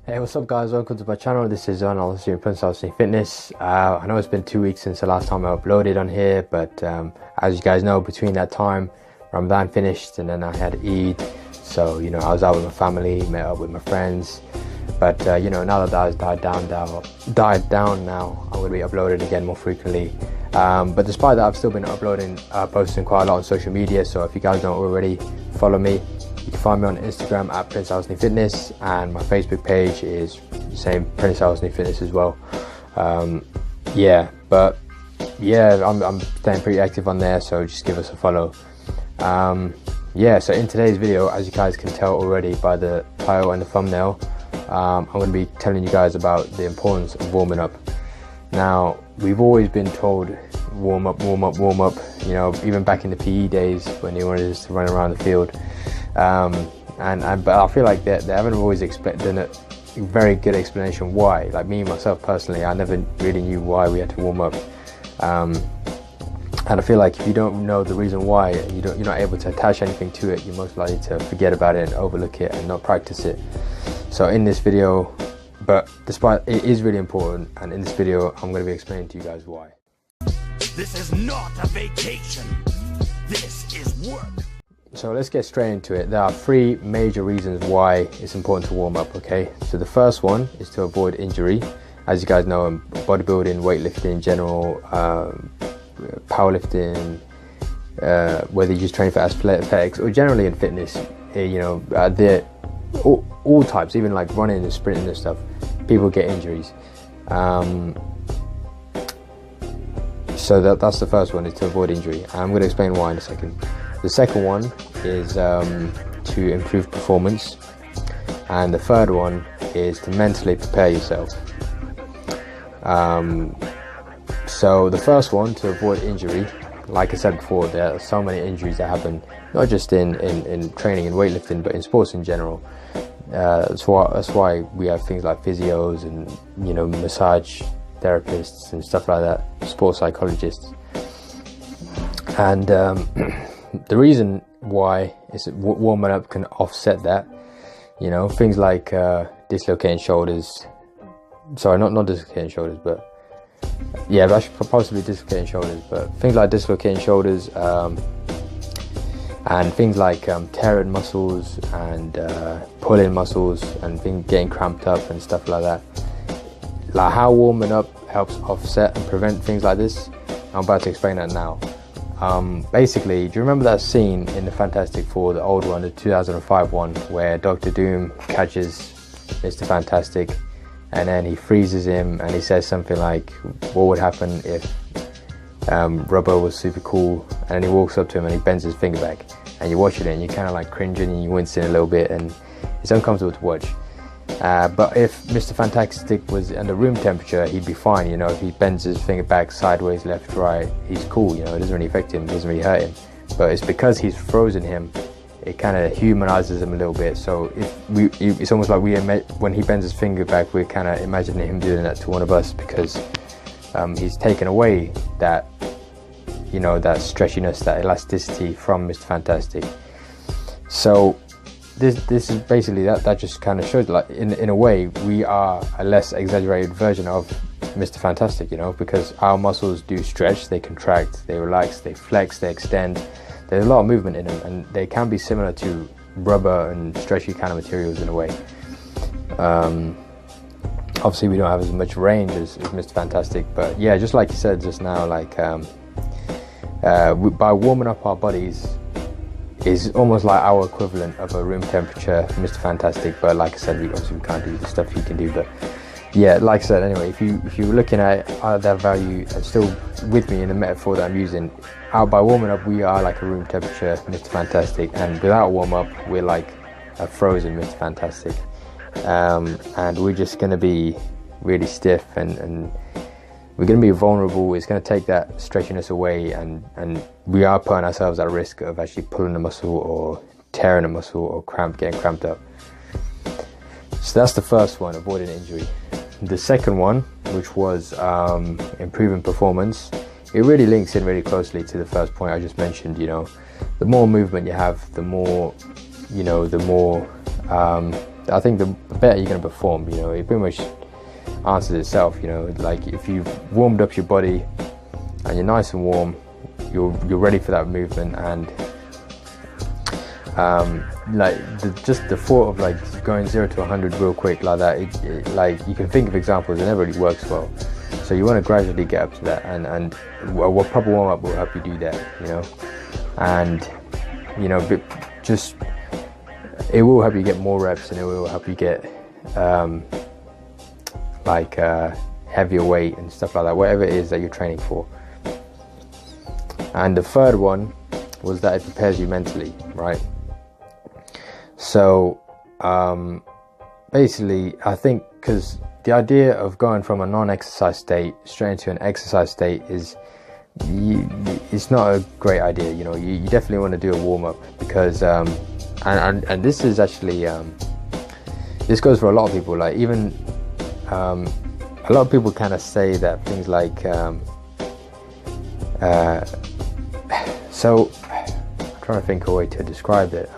Hey, what's up guys, welcome to my channel. This is Arnold here, Prince Austin Fitness. I know it's been 2 weeks since the last time I uploaded on here, but as you guys know, between that time Ramadan finished and then I had Eid, so I was out with my family, met up with my friends, but now that has died down now, I'm going to be uploading again more frequently. But despite that, I've still been posting quite a lot on social media, so if you guys don't already follow me, you can find me on Instagram at Prince Austin Fitness, and my Facebook page is the same, Prince Austin Fitness as well. I'm staying pretty active on there, so just give us a follow. So in today's video, as you guys can tell already by the title and the thumbnail, I'm going to be telling you guys about the importance of warming up. Now, we've always been told warm up, even back in the PE days when they wanted us to run around the field. But I feel like they haven't always done a very good explanation why. Like me, myself personally, I never really knew why we had to warm up. And I feel like if you don't know the reason why, and you're not able to attach anything to it, you're most likely to forget about it and overlook it and not practice it. So in this video, but despite it is really important, and in this video, I'm going to be explaining to you guys why. This is not a vacation. This is work. So let's get straight into it. There are 3 major reasons why it's important to warm up, okay? So the first one is to avoid injury. As you guys know, bodybuilding, weightlifting in general, powerlifting, whether you just train for athletics or generally in fitness, all types, even like running and sprinting and stuff, people get injuries. So that's the first one, is to avoid injury. I'm going to explain why in a second. The second one is to improve performance, and the third one is to mentally prepare yourself. So the first one, to avoid injury, like I said before, there are so many injuries that happen, not just in training and weightlifting, but in sports in general. That's why we have things like physios and massage therapists and stuff like that, sports psychologists. And the reason why is warming up can offset that. Things like dislocating shoulders. Sorry, not dislocating shoulders, but possibly dislocating shoulders. But things like dislocating shoulders, and things like tearing muscles and pulling muscles and getting cramped up and stuff like that. Like how warming up helps offset and prevent things like this, I'm about to explain that now. Basically, do you remember that scene in the Fantastic Four, the old one, the 2005 one, where Dr. Doom catches Mr. Fantastic and then he freezes him and he says something like, what would happen if Rubber was super cool, and then he walks up to him and he bends his finger back, and you're watching it and you're kind of like cringing and you're wincing a little bit and it's uncomfortable to watch. But if Mr. Fantastic was under room temperature, he'd be fine. If he bends his finger back sideways, left, right, he's cool. It doesn't really affect him, it doesn't really hurt him. But it's because he's frozen him, it kind of humanizes him a little bit. So it's almost like when he bends his finger back, we're kind of imagining him doing that to one of us, because he's taken away that, that stretchiness, that elasticity from Mr. Fantastic. So this is basically that just kind of shows, like, in a way, we are a less exaggerated version of Mr. Fantastic, because our muscles do stretch, they contract, they relax, they flex, they extend. There's a lot of movement in them, and they can be similar to rubber and stretchy kind of materials in a way. Obviously we don't have as much range as Mr. Fantastic, but yeah, just like you said just now, like by warming up our bodies is almost like our equivalent of a room temperature for Mr. Fantastic. But like I said, we can't do the stuff he can do. But yeah, like I said, anyway, if you're looking at that value and still with me in the metaphor that I'm using, by warming up, we are like a room temperature Mr. Fantastic, and without warm up, we're like a frozen Mr. Fantastic. And we're just going to be really stiff, and we're going to be vulnerable. It's going to take that stretchiness away, and we are putting ourselves at risk of actually pulling a muscle or tearing a muscle or getting cramped up. So that's the first one, avoiding injury. The second one, which was improving performance, it really links in really closely to the first point I just mentioned. The more movement you have, the more I think the better you're going to perform. You know, it pretty much answers itself. You know, like if you've warmed up your body and you're nice and warm, you're ready for that movement, and like just the thought of like going 0 to 100 real quick like that, like you can think of examples, it never really works well. So you want to gradually get up to that, and what proper warm up will help you do that, you know. And you know, just it will help you get more reps, and it will help you get heavier weight and stuff like that, whatever it is that you're training for. And the third one was that it prepares you mentally, right? So basically, I think because the idea of going from a non-exercise state straight into an exercise state it's not a great idea. You know, you definitely want to do a warm-up, because and this is actually this goes for a lot of people. Like even a lot of people kind of say that things like so I'm trying to think of a way to describe it.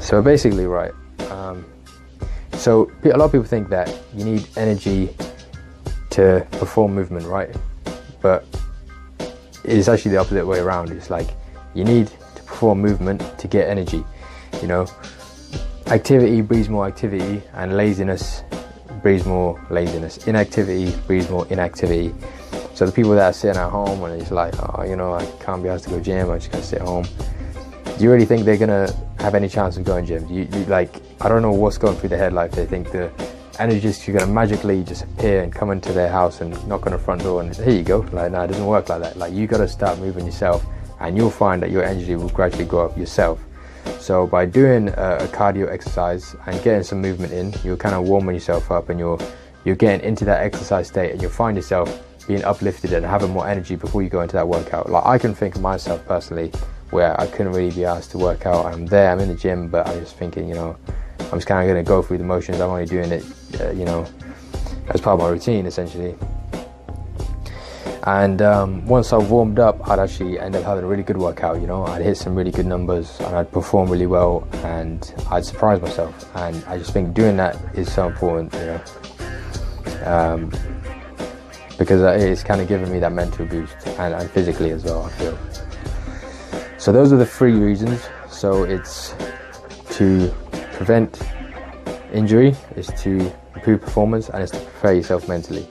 So basically, right, so a lot of people think that you need energy to perform movement, right? But it's actually the opposite way around. It's like you need to perform movement to get energy. You know, activity breeds more activity, and laziness breeds more laziness. Inactivity breeds more inactivity. So the people that are sitting at home and it's like, oh, you know, I can't be asked to go gym, I'm just gonna sit home. Do you really think they're gonna have any chance of going gym? You like, I don't know what's going through their head. Like they think the energy is gonna magically just appear and come into their house and knock on the front door and here you go. Like, no, it doesn't work like that. Like you gotta start moving yourself, and you'll find that your energy will gradually go up yourself. So by doing a cardio exercise and getting some movement in, you're kind of warming yourself up, and you're getting into that exercise state, and you'll find yourself being uplifted and having more energy before you go into that workout. Like I can think of myself personally where I couldn't really be asked to work out. I'm there, I'm in the gym, but I'm just thinking, you know, I'm just kind of going to go through the motions. I'm only doing it, you know, as part of my routine essentially. And once I warmed up, I'd actually end up having a really good workout. You know, I'd hit some really good numbers, and I'd perform really well, and I'd surprise myself. And I just think doing that is so important, you know, because it's kind of giving me that mental boost, and physically as well, I feel. So those are the 3 reasons. So it's to prevent injury, it's to improve performance, and it's to prepare yourself mentally.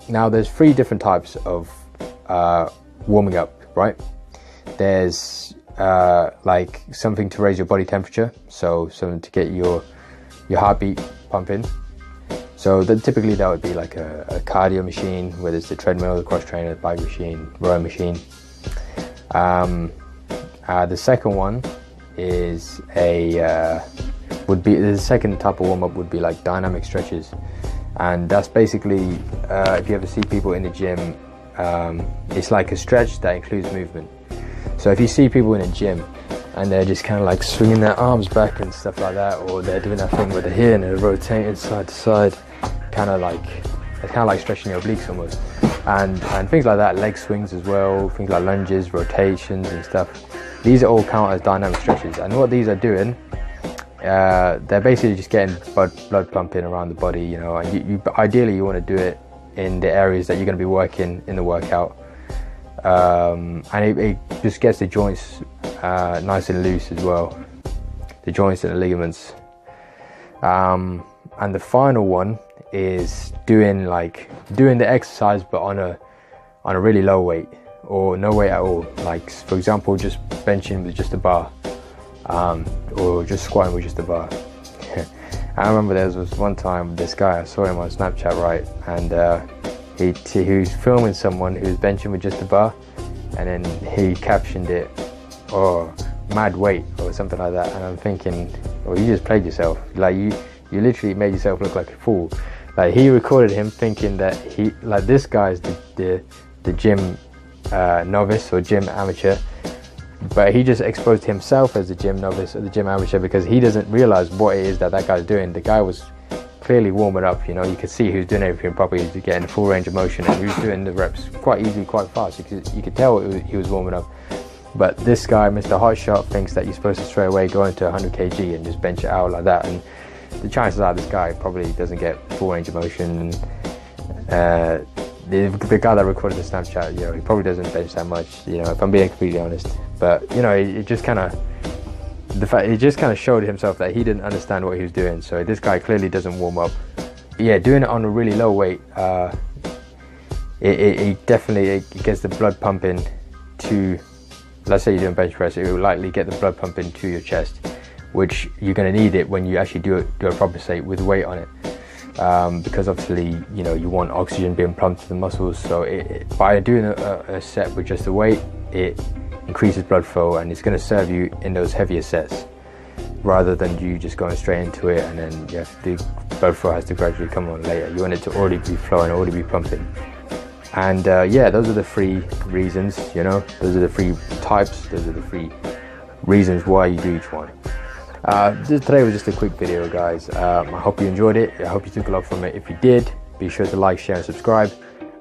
Now there's 3 different types of warming up, right? There's like something to raise your body temperature, so something to get your heartbeat pumping. So typically that would be like a cardio machine, whether it's the treadmill, the cross trainer, the bike machine, rowing machine. The second one is the second type of warm up would be like dynamic stretches. And that's basically, if you ever see people in the gym, it's like a stretch that includes movement. So if you see people in a gym and they're just kind of like swinging their arms back and stuff like that, or they're doing that thing with the here and they're rotating side to side, it's kind of like stretching your obliques almost. And things like that, leg swings as well, things like lunges, rotations and stuff. These are all count as dynamic stretches. And what these are doing, they're basically just getting blood pumping around the body, you know. And ideally you want to do it in the areas that you're going to be working in the workout, and it just gets the joints nice and loose as well, the joints and the ligaments. And the final one is doing the exercise but on a really low weight or no weight at all. Like for example, just benching with just a bar, or just squatting with just a bar. I remember there was one time this guy, I saw him on Snapchat, right, and he was filming someone who was benching with just a bar, and then he captioned it, "Oh, mad weight," or something like that. And I'm thinking, well, you just played yourself. Like you literally made yourself look like a fool. Like he recorded him thinking that this guy's the gym novice or gym amateur, but he just exposed himself as the gym novice or the gym amateur because he doesn't realize what it is that guy's doing. The guy was clearly warming up, you know. You could see he was doing everything properly, he was getting the full range of motion, and he was doing the reps quite easy, quite fast. You could tell he was warming up. But this guy, Mr. Hotshot, thinks that you're supposed to straight away go into 100 kg and just bench it out like that. And the chances are this guy probably doesn't get full range of motion. The guy that recorded the Snapchat, you know, he probably doesn't bench that much, you know, if I'm being completely honest. But you know, it just kind of showed himself that he didn't understand what he was doing. So this guy clearly doesn't warm up. Yeah, doing it on a really low weight, it definitely gets the blood pumping to, let's say you're doing bench press, it will likely get the blood pumping to your chest, which you're going to need it when you actually do a proper set with weight on it, because obviously, you know, you want oxygen being pumped to the muscles. So by doing a set with just the weight, it increases blood flow, and it's going to serve you in those heavier sets rather than you just going straight into it and then the blood flow has to gradually come on later. You want it to already be flowing, already be pumping. And yeah, those are the 3 reasons, you know, those are the 3 types, those are the 3 reasons why you do each one. Today was just a quick video, guys. I hope you enjoyed it. I hope you took a lot from it. If you did, be sure to like, share and subscribe.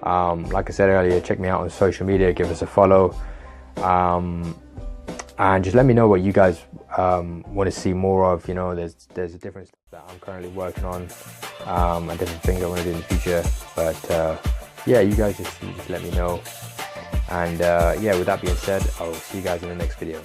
Like I said earlier, check me out on social media, give us a follow, and just let me know what you guys want to see more of. You know, there's a different stuff that I'm currently working on, and different things I want to do in the future. But yeah, you guys just let me know. And yeah, with that being said, I'll see you guys in the next video.